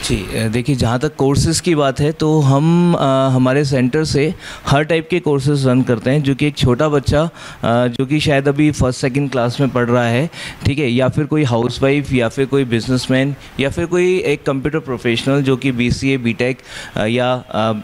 जी देखिए, जहाँ तक कोर्सेज़ की बात है तो हम हमारे सेंटर से हर टाइप के कोर्सेज़ रन करते हैं। जो कि एक छोटा बच्चा जो कि शायद अभी फर्स्ट सेकंड क्लास में पढ़ रहा है, ठीक है, या फिर कोई हाउसवाइफ या फिर कोई बिजनेसमैन या फिर कोई एक कंप्यूटर प्रोफेशनल जो कि BCA BTech या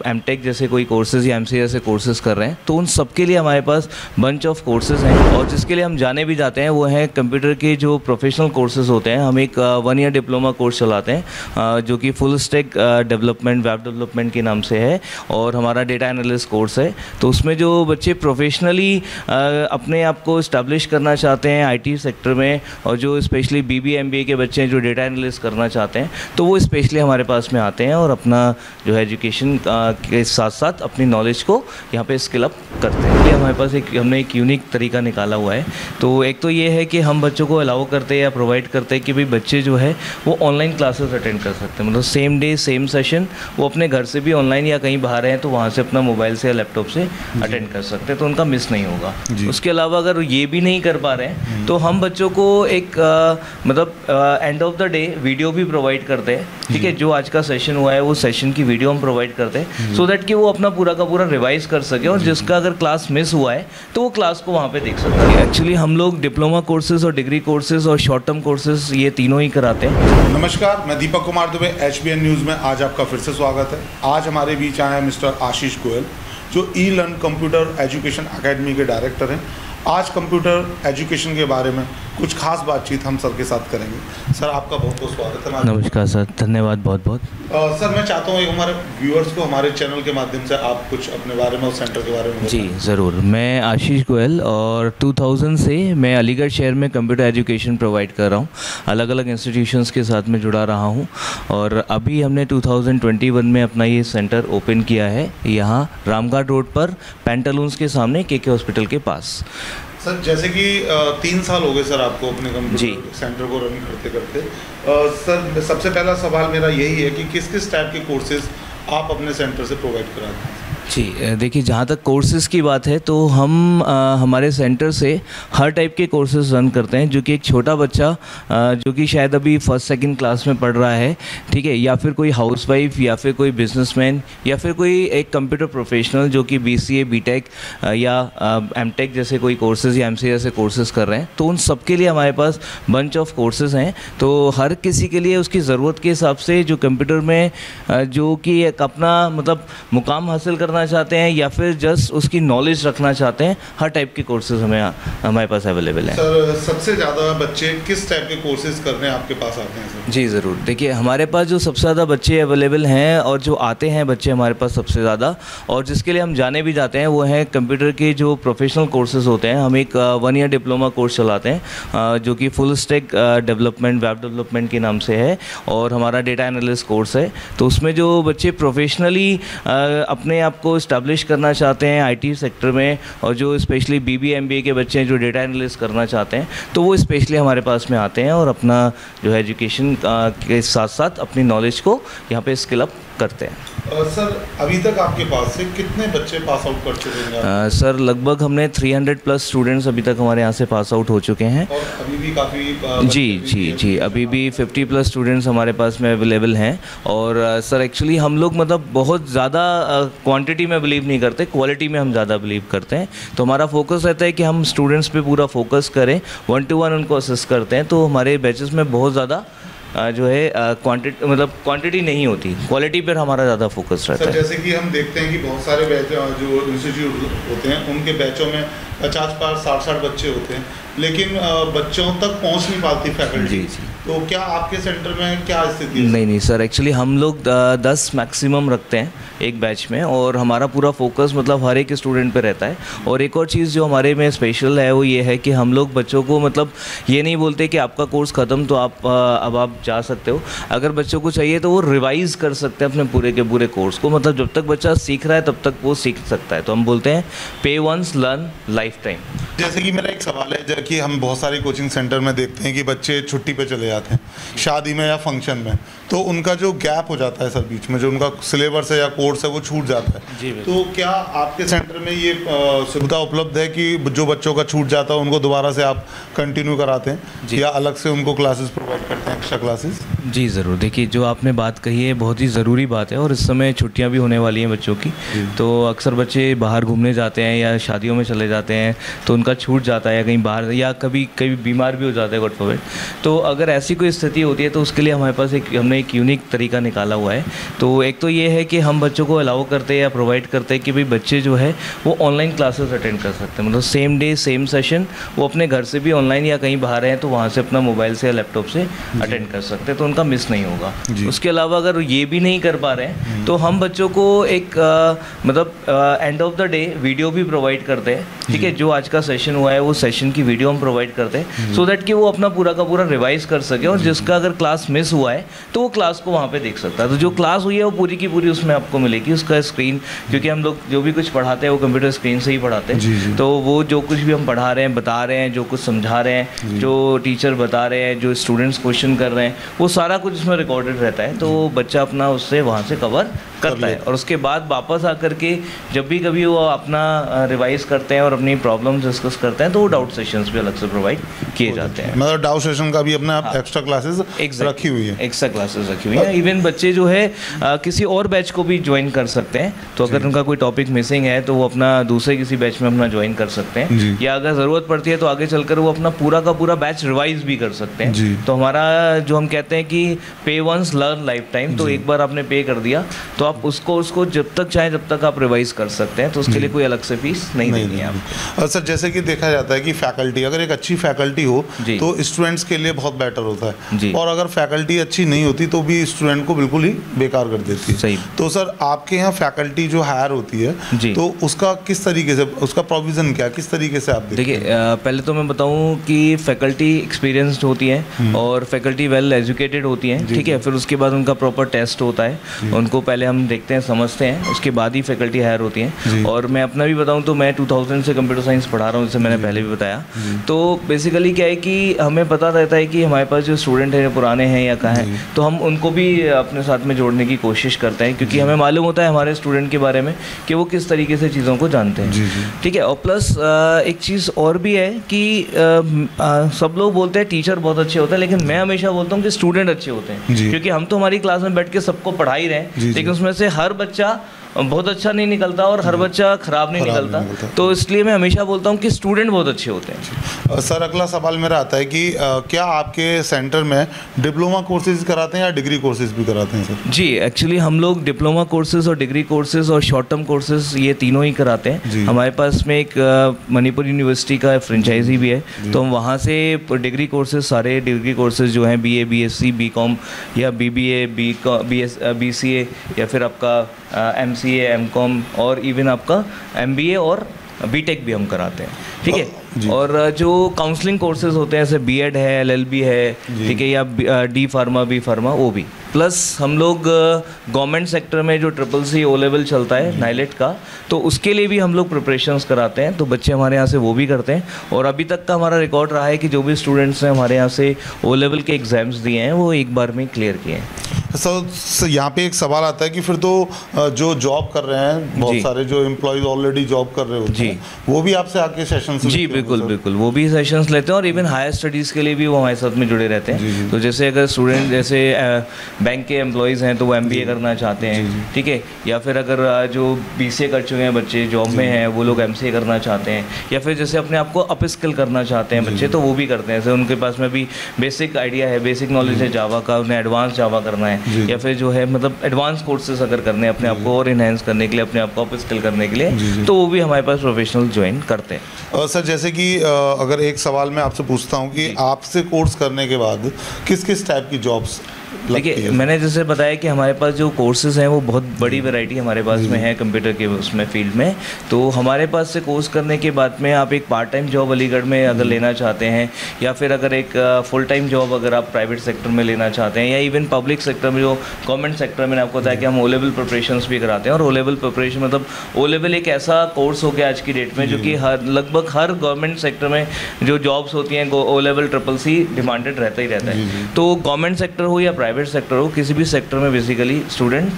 MTech जैसे कोई कोर्सेज़ या MCA जैसे कोर्सेज़ कर रहे हैं, तो उन सब के लिए हमारे पास बंच ऑफ कोर्सेज़ हैं। और जिसके लिए हम जाने भी जाते हैं वो है कंप्यूटर के जो प्रोफेशनल कोर्सेज़ होते हैं। हम एक 1 ईयर डिप्लोमा कोर्स चलाते हैं जो कि full stack development, web development के नाम से है, और हमारा डेटा एनालिस्ट कोर्स है। तो उसमें जो बच्चे प्रोफेशनली अपने आप को इस्टेब्लिश करना चाहते हैं IT सेक्टर में, और जो स्पेशली BBA MBA के बच्चे हैं जो डेटा एनालिस्ट करना चाहते हैं, तो वो स्पेशली हमारे पास में आते हैं और अपना जो है एजुकेशन के साथ साथ अपनी नॉलेज को यहाँ पे स्किल अप करते हैं। ये हमारे पास हमने एक यूनिक तरीका निकाला हुआ है। तो एक तो ये है कि हम बच्चों को अलाउ करते हैं या प्रोवाइड करते हैं कि भाई बच्चे जो है वो ऑनलाइन क्लासेस अटेंड कर सकते हैं, मतलब सेम डे सेम सेशन वो अपने घर से भी ऑनलाइन या कहीं बाहर हैं तो वहाँ से अपना मोबाइल से या लैपटॉप से अटेंड कर सकते हैं, तो उनका मिस नहीं होगा। उसके अलावा अगर ये भी नहीं कर पा रहे हैं तो हम बच्चों को एक मतलब end of the day video भी प्रोवाइड करते हैं, ठीक है। जो आज का सेशन हुआ है वो सेशन की वीडियो हम प्रोवाइड करते हैं सो दैट कि वो अपना पूरा का पूरा रिवाइज कर सके, और जिसका अगर क्लास मिस हुआ है तो वो क्लास को वहाँ पे देख सकते हैं। एक्चुअली हम लोग डिप्लोमा कोर्सेज और डिग्री कोर्सेज और शॉर्ट टर्म कोर्सेज ये तीनों ही कराते हैं। नमस्कार, मैं दीपक कुमार दुबे, HBN न्यूज़ में आज आपका फिर से स्वागत है। आज हमारे बीच आए हैं मिस्टर आशीष गोयल, जो ई-लर्न कंप्यूटर एजुकेशन एकेडमी के डायरेक्टर हैं। आज कंप्यूटर एजुकेशन के बारे में कुछ खास बातचीत हम सर के साथ करेंगे। सर, आपका बहुत बहुत स्वागत है। नमस्कार सर, धन्यवाद बहुत बहुत। सर, मैं चाहता हूँ हमारे व्यूअर्स को हमारे चैनल के माध्यम से आप कुछ अपने बारे में और सेंटर के बारे में बताएं। जी ज़रूर। मैं आशीष गोयल और 2000 से मैं अलीगढ़ शहर में कंप्यूटर एजुकेशन प्रोवाइड कर रहा हूँ। अलग अलग इंस्टीट्यूशंस के साथ में जुड़ा रहा हूँ, और अभी हमने 2021 में अपना ये सेंटर ओपन किया है यहाँ रामघाट रोड पर पेंटालून्स के सामने KK हॉस्पिटल के पास। सर, जैसे कि 3 साल हो गए सर आपको अपने कंप्यूटर सेंटर को रन करते करते। सर, सबसे पहला सवाल मेरा यही है कि किस किस टाइप के कोर्सेज आप अपने सेंटर से प्रोवाइड कराते हैं? जी देखिए, जहाँ तक कोर्सेज़ की बात है तो हम हमारे सेंटर से हर टाइप के कोर्सेज़ रन करते हैं। जो कि एक छोटा बच्चा जो कि शायद अभी फर्स्ट सेकंड क्लास में पढ़ रहा है, ठीक है, या फिर कोई हाउसवाइफ या फिर कोई बिजनेसमैन या फिर कोई एक कंप्यूटर प्रोफेशनल जो कि BCA BTech या MTech जैसे कोई कोर्सेज़ या MCA जैसे कोर्सेज़ कर रहे हैं, तो उन सब के लिए हमारे पास बंच ऑफ कोर्सेज़ हैं। तो हर किसी के लिए उसकी ज़रूरत के हिसाब से जो कंप्यूटर में जो कि एक अपना मतलब मुकाम हासिल करना चाहते हैं या फिर जस्ट उसकी नॉलेज रखना चाहते हैं, हर टाइप के कोर्सेज हमारे पास अवेलेबल हैं। सर, सबसे ज़्यादा बच्चे किस टाइप के कोर्सेज करने आपके पास आते हैं सर? जी ज़रूर। देखिए, हमारे पास जो सबसे ज़्यादा बच्चे अवेलेबल हैं और जो आते हैं बच्चे हमारे पास सबसे ज़्यादा, और जिसके लिए हम जाने भी जाते हैं, वो है कंप्यूटर के जो प्रोफेशनल कोर्सेज होते हैं। हम एक 1 ईयर डिप्लोमा कोर्स चलाते हैं जो कि full stack development, web development के नाम से है, और हमारा डेटा एनालिस्ट कोर्स है। तो उसमें जो बच्चे प्रोफेशनली अपने आप को इस्टेब्लिश करना चाहते हैं IT सेक्टर में, और जो स्पेशली BBA MBA के बच्चे हैं जो डेटा एनालिस्ट करना चाहते हैं, तो वो स्पेशली हमारे पास में आते हैं और अपना जो है एजुकेशन के साथ साथ अपनी नॉलेज को यहाँ पे स्किल अप करते हैं। सर, अभी तक आपके पास से कितने बच्चे पास आउट कर चुके हैं? सर, लगभग हमने 300+ स्टूडेंट्स अभी तक हमारे यहाँ से पास आउट हो चुके हैं, और अभी भी काफ़ी जी अभी भी 50+ स्टूडेंट्स हमारे पास में अवेलेबल हैं। और सर, एक्चुअली हम लोग मतलब बहुत ज़्यादा क्वांटिटी में बिलीव नहीं करते, क्वालिटी में हम ज़्यादा बिलीव करते हैं। तो हमारा फोकस रहता है कि हम स्टूडेंट्स पे पूरा फोकस करें, 1 to 1 उनको असिस्ट करते हैं। तो हमारे बैचेस में बहुत ज़्यादा जो है क्वांटिटी नहीं होती, क्वालिटी पर हमारा ज़्यादा फोकस रहता है। जैसे कि हम देखते हैं कि बहुत सारे बैच जो इंस्टीट्यूट होते हैं उनके बैचों में 50-60 बच्चे होते हैं, लेकिन बच्चों तक पहुंच नहीं पाती फैकल्टी। तो क्या आपके सेंटर में क्या स्थिति है? नहीं सर, एक्चुअली हम लोग 10 मैक्सिमम रखते हैं एक बैच में, और हमारा पूरा फोकस मतलब हर एक स्टूडेंट पे रहता है। और एक और चीज़ जो हमारे में स्पेशल है वो ये है कि हम लोग बच्चों को मतलब ये नहीं बोलते कि आपका कोर्स ख़त्म तो अब आप जा सकते हो। अगर बच्चों को चाहिए तो वो रिवाइज़ कर सकते हैं अपने पूरे के पूरे कोर्स को, मतलब जब तक बच्चा सीख रहा है तब तक वो सीख सकता है। तो हम बोलते हैं पे वंस लर्न लाइफ टाइम। जैसे कि मेरा एक सवाल है कि हम बहुत सारे कोचिंग सेंटर में देखते हैं कि बच्चे छुट्टी पे चले जाते हैं शादी में या फंक्शन में, तो उनका जो गैप हो जाता है सर बीच में, जो उनका सिलेबस है या कोर्स है वो छूट जाता है। तो क्या आपके सेंटर में ये सुविधा उपलब्ध है कि जो बच्चों का छूट जाता है उनको दोबारा से आप कंटिन्यू कराते हैं या अलग से उनको क्लासेस प्रोवाइड करते हैं, एक्स्ट्रा क्लासेस? जी ज़रूर। देखिए, जो आपने बात कही है बहुत ही ज़रूरी बात है, और इस समय छुट्टियां भी होने वाली हैं बच्चों की, तो अक्सर बच्चे बाहर घूमने जाते हैं या शादियों में चले जाते हैं, तो उनका छूट जाता है या कहीं बाहर, या कभी कभी बीमार भी हो जाते हैं, गॉड फॉरबिड। तो अगर ऐसी कोई स्थिति होती है तो उसके लिए हमारे पास हमने एक यूनिक तरीका निकाला हुआ है। तो एक तो ये है कि हम बच्चों को अलाउ करते हैं या प्रोवाइड करते हैं कि भाई बच्चे जो है वो ऑनलाइन क्लासेस अटेंड कर सकते हैं, मतलब सेम डे सेम सेशन वो अपने घर से भी ऑनलाइन या कहीं बाहर हैं तो वहाँ से अपना मोबाइल से या लैपटॉप से अटेंड कर सकते हैं, तो उनका मिस नहीं होगा। उसके अलावा अगर ये भी नहीं कर पा रहे हैं तो हम बच्चों को एक मतलब end of the day video भी प्रोवाइड करते हैं, ठीक है। जो आज का सेशन हुआ है वो सेशन की वीडियो हम प्रोवाइड करते हैं, सो दैट कि वो अपना पूरा का पूरा रिवाइज कर सके, और जिसका अगर क्लास मिस हुआ है तो वो क्लास को वहाँ पे देख सकता है। तो जो क्लास हुई है वो पूरी की पूरी उसमें आपको मिलेगी, उसका स्क्रीन, क्योंकि हम लोग जो भी कुछ पढ़ाते हैं वो कंप्यूटर स्क्रीन से ही पढ़ाते हैं, तो वो जो कुछ भी हम पढ़ा रहे हैं, बता रहे हैं, जो कुछ समझा रहे हैं, जो टीचर बता रहे हैं, जो स्टूडेंट्स क्वेश्चन कर रहे हैं, वो सारा कुछ उसमें रिकॉर्डेड रहता है, तो बच्चा अपना उससे वहाँ से कवर करता है। और उसके बाद वापस आकर के जब भी कभी वो अपना रिवाइज करते हैं और अपनी प्रॉब्लम्स डिस्कस करते हैं तो वो डाउट सेशंस भी अलग से प्रोवाइड किए जाते हैं। मतलब डाउट सेशन का भी अपने आप एक्स्ट्रा क्लासेस रखी हुई है, एक्स्ट्रा क्लासेस रखी हुई है। इवन बच्चे जो है किसी और बैच को भी ज्वाइन कर सकते हैं, तो अगर उनका कोई टॉपिक मिसिंग है तो वो अपना दूसरे किसी बैच में अपना ज्वाइन कर सकते हैं, या अगर ज़रूरत पड़ती है तो आगे चलकर वो अपना पूरा का पूरा बैच रिवाइज भी कर सकते हैं। तो हमारा जो हम कहते हैं कि पे वंस लर्न लाइफ टाइम, तो एक बार आपने पे कर दिया तो आप उसको जब तक चाहे जब तक आप रिवाइज कर सकते हैं, तो उसके लिए कोई अलग से फीस नहीं देनी है आपको। सर, जैसे कि देखा जाता है कि फैकल्टी, अगर एक अच्छी फैकल्टी हो तो स्टूडेंट्स के लिए बहुत बेटर होता है, और अगर फैकल्टी अच्छी नहीं होती तो भी स्टूडेंट को बिल्कुल ही बेकार कर देती है। सही। तो सर, आपके यहाँ फैकल्टी जो हायर होती है तो उसका किस तरीके से, उसका प्रोविज़न क्या, किस तरीके से आप देखिए, पहले तो मैं बताऊँ कि फैकल्टी एक्सपीरियंस्ड होती है और फैकल्टी वेल एजुकेटेड होती है, ठीक है। फिर उसके बाद उनका प्रॉपर टेस्ट होता है, उनको पहले हम देखते हैं, समझते हैं, उसके बाद ही फैकल्टी हायर होती हैं। और मैं अपना भी बताऊं तो मैं 2000 से कंप्यूटर साइंस पढ़ा रहा हूं, जैसे मैंने पहले भी बताया। तो बेसिकली क्या है कि हमें पता रहता है कि हमारे पास जो स्टूडेंट हैं, जो पुराने हैं या कहाँ हैं, तो हम उनको भी अपने साथ में जोड़ने की कोशिश करते हैं, क्योंकि हमें मालूम होता है हमारे स्टूडेंट के बारे में कि वो किस तरीके से चीज़ों को जानते हैं, ठीक है। और प्लस एक चीज़ और भी है कि सब लोग बोलते हैं टीचर बहुत अच्छे होते हैं, लेकिन मैं हमेशा बोलता हूँ कि स्टूडेंट अच्छे होते हैं, क्योंकि हम तो हमारी क्लास में बैठ के सबको पढ़ा ही रहे हैं, लेकिन उसमें से हर बच्चा बहुत अच्छा नहीं निकलता और हर बच्चा खराब नहीं निकलता, तो इसलिए मैं हमेशा बोलता हूँ कि स्टूडेंट बहुत अच्छे होते हैं। सर, अगला सवाल मेरा आता है कि क्या आपके सेंटर में डिप्लोमा कोर्सेज कराते हैं या डिग्री कोर्सेज भी कराते हैं सर? जी, एक्चुअली हम लोग डिप्लोमा कोर्सेज और डिग्री कोर्सेज और शॉर्ट टर्म कोर्सेज ये तीनों ही कराते हैं। हमारे पास में एक मणिपुर यूनिवर्सिटी का फ्रेंचाइजी भी है, तो हम वहाँ से डिग्री कोर्सेज, सारे डिग्री कोर्सेज जो हैं BA, BSc, BCom या BBA, BCA या फिर आपका MCA, MCom और इवन आपका MBA और BTech भी हम कराते हैं, ठीक है। और जो काउंसलिंग कोर्सेज होते हैं, जैसे B.Ed है, LLB है, ठीक है, या D फार्मा, B फार्मा, वो भी। प्लस हम लोग गवर्नमेंट सेक्टर में जो CCC O लेवल चलता है नाइलेट का, तो उसके लिए भी हम लोग प्रिपरेशंस कराते हैं, तो बच्चे हमारे यहाँ से वो भी करते हैं। और अभी तक का हमारा रिकॉर्ड रहा है कि जो भी स्टूडेंट्स ने हमारे यहाँ से O लेवल के एग्ज़ाम्स दिए हैं वो एक बार में क्लियर किए हैं। सर, यहाँ पे एक सवाल आता है कि फिर तो जो जॉब कर रहे हैं, बहुत सारे जो एम्प्लॉयज़ ऑलरेडी जॉब कर रहे होते हैं, वो भी आपसे आके सेशंस जी बिल्कुल बिल्कुल, वो भी सेशंस लेते हैं, और इवन हायर स्टडीज़ के लिए भी वो हमारे साथ में जुड़े रहते हैं। तो जैसे अगर स्टूडेंट जैसे बैंक के एम्प्लॉयज़ हैं तो वो MBA करना चाहते हैं, ठीक है, या फिर अगर जो BCA कर चुके हैं बच्चे, जॉब में हैं, वो लोग MCA करना चाहते हैं, या फिर जैसे अपने आप को अप स्किल करना चाहते हैं बच्चे, तो वो भी करते हैं। जैसे उनके पास में भी बेसिक आइडिया है, बेसिक नॉलेज है जावा का, उन्हें एडवांस जावा करना है, या फिर जो है मतलब एडवांस कोर्सेज अगर करने हैं अपने आप को और इनहेंस करने के लिए, अपने आप को अप स्किल करने के लिए, तो वो भी हमारे पास प्रोफेशनल ज्वाइन करते हैं। सर, जैसे कि अगर एक सवाल मैं आपसे पूछता हूँ कि आपसे कोर्स करने के बाद किस किस टाइप की जॉब्स देखिए मैंने जैसे बताया कि हमारे पास जो कोर्सेज हैं वो बहुत बड़ी वैरायटी हमारे पास में है कंप्यूटर के उसमें फील्ड में। तो हमारे पास से कोर्स करने के बाद में आप एक पार्ट टाइम जॉब अलीगढ़ में अगर लेना चाहते हैं, या फिर अगर एक फुल टाइम जॉब अगर आप प्राइवेट सेक्टर में लेना चाहते हैं, या इवन पब्लिक सेक्टर में जो गवर्नमेंट सेक्टर में आपको बताया कि हम ओ लेवल प्रिपरेशंस भी कराते हैं। और ओ लेवल प्रिपरेशन मतलब ओ लेवल एक ऐसा कोर्स हो गया आज की डेट में जो कि लगभग हर गवर्नमेंट सेक्टर में जो जॉब्स होती हैं ओ लेवल CCC डिमांडेड रहता ही रहता है। तो गवर्नमेंट सेक्टर हो या प्राइवेट सेक्टर हो, किसी भी सेक्टर में बेसिकली स्टूडेंट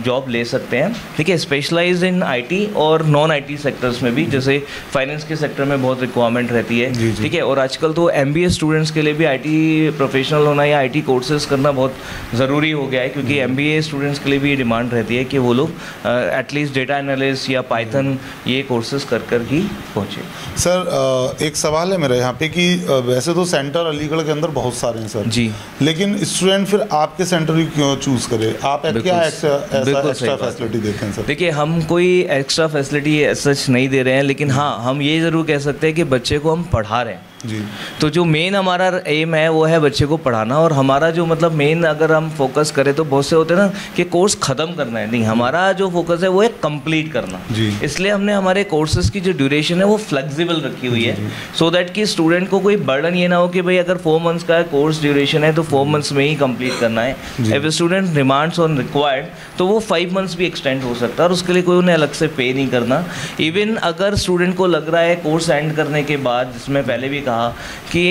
जॉब ले सकते हैं, ठीक है। स्पेशलाइज इन IT और नॉन IT सेक्टर्स में भी, जैसे फाइनेंस के सेक्टर में बहुत रिक्वायरमेंट रहती है, ठीक है। और आजकल तो MBA स्टूडेंट्स के लिए भी IT प्रोफेशनल होना या IT कोर्सेज करना बहुत ज़रूरी हो गया है, क्योंकि MBA स्टूडेंट्स के लिए भी डिमांड रहती है कि वो लोग एटलीस्ट डेटा एनालिस्ट या पाइथन ये कोर्सेज कर ही पहुँचे। सर एक सवाल है मेरा यहाँ पे कि वैसे तो सेंटर अलीगढ़ के अंदर बहुत सारे हैं सर जी, लेकिन स्टूडेंट फिर आपके सेंटर ही क्यों चूज करे? आप क्या एक्स्ट्रा फैसिलिटी देते हैं सर? देखिए हम कोई एक्स्ट्रा फैसिलिटी सच नहीं दे रहे हैं, लेकिन हाँ हम ये ज़रूर कह सकते हैं कि बच्चे को हम पढ़ा रहे हैं जी। तो जो मेन हमारा एम है वो है बच्चे को पढ़ाना। और हमारा जो मतलब मेन अगर हम फोकस करें तो बहुत से होते हैं ना कि कोर्स ख़त्म करना है, नहीं, हमारा जो फोकस है वो है कंप्लीट करना जी। इसलिए हमने हमारे कोर्सेज की जो ड्यूरेशन है वो फ्लेक्सिबल रखी हुई है, सो दैट कि स्टूडेंट को कोई बर्डन ये ना हो कि भाई अगर 4 मंथ्स का कोर्स ड्यूरेशन है तो 4 मंथ्स में ही कंप्लीट करना है। If student demands on required तो वो 5 मंथ्स भी एक्सटेंड हो सकता है, और उसके लिए कोई उन्हें अलग से पे नहीं करना। इवन अगर स्टूडेंट को लग रहा है कोर्स एंड करने के बाद, जिसमें पहले भी कहा कि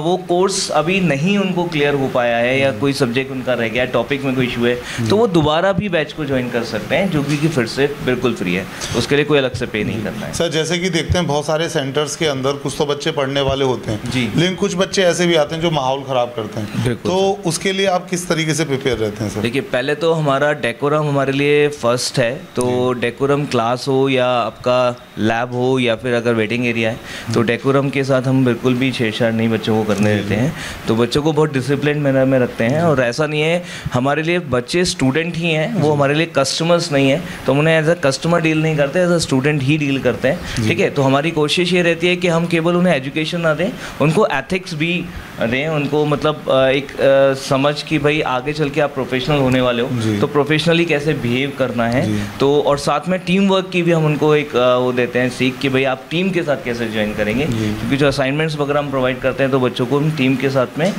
वो कोर्स अभी नहीं उनको क्लियर हो पाया है या कोई सब्जेक्ट उनका रह गया, टॉपिक में कोई इशू है, तो वो दोबारा भी बैच को ज्वाइन कर सकते हैं, जो कि फिर से बिल्कुल फ्री है, उसके लिए कोई अलग से पे नहीं करना है। सर जैसे कि देखते हैं बहुत सारे सेंटर्स के अंदर कुछ तो बच्चे पढ़ने वाले होते हैं जी, लेकिन कुछ बच्चे ऐसे भी आते हैं जो माहौल ख़राब करते हैं, तो उसके लिए आप किस तरीके से प्रिपेयर रहते हैं सर? देखिए पहले तो हमारा डेकोरम हमारे लिए फर्स्ट है, तो डेकोरम क्लास हो या आपका लैब हो या फिर अगर वेटिंग एरिया है, तो डेकोरम के साथ हम बिल्कुल भी छेड़छाड़ नहीं बच्चों को करने देते हैं। तो बच्चों को बहुत डिसिप्लिन मैनर में रखते हैं, और ऐसा नहीं है हमारे लिए बच्चे स्टूडेंट ही हैं, वो हमारे लिए कस्टमर्स नहीं है, तो हम उन्हें एज अ कस्टमर डील नहीं करते, एज अ स्टूडेंट ही डील करते हैं, ठीक है। तो हमारी कोशिश ये रहती है कि हम केवल उन्हें एजुकेशन ना दें, उनको एथिक्स भी दें, उनको मतलब एक समझ कि भाई आगे चल के आप प्रोफेशनल होने वाले हो तो प्रोफेशनली कैसे बिहेव करना है। तो और साथ में टीम वर्क की भी हम उनको एक वो देते हैं सीख कि भाई आप टीम के साथ कैसे ज्वाइन करेंगे, क्योंकि जो असाइनमेंट्स वगैरह हम प्रोवाइड करते हैं तो बच्चों को हम टीम के साथ में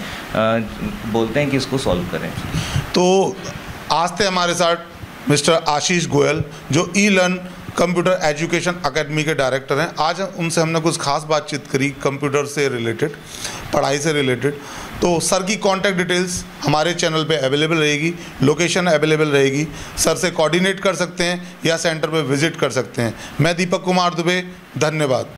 बोलते हैं कि इसको सॉल्व करें। तो आज थे हमारे साथ मिस्टर आशीष गोयल जो ई-लर्न कंप्यूटर एजुकेशन अकेडमी के डायरेक्टर हैं। आज उनसे हमने कुछ खास बातचीत करी कंप्यूटर से रिलेटेड, पढ़ाई से रिलेटेड। तो सर की कॉन्टैक्ट डिटेल्स हमारे चैनल पे अवेलेबल रहेगी, लोकेशन अवेलेबल रहेगी, सर से कोऑर्डिनेट कर सकते हैं या सेंटर पे विजिट कर सकते हैं। मैं दीपक कुमार दुबे, धन्यवाद।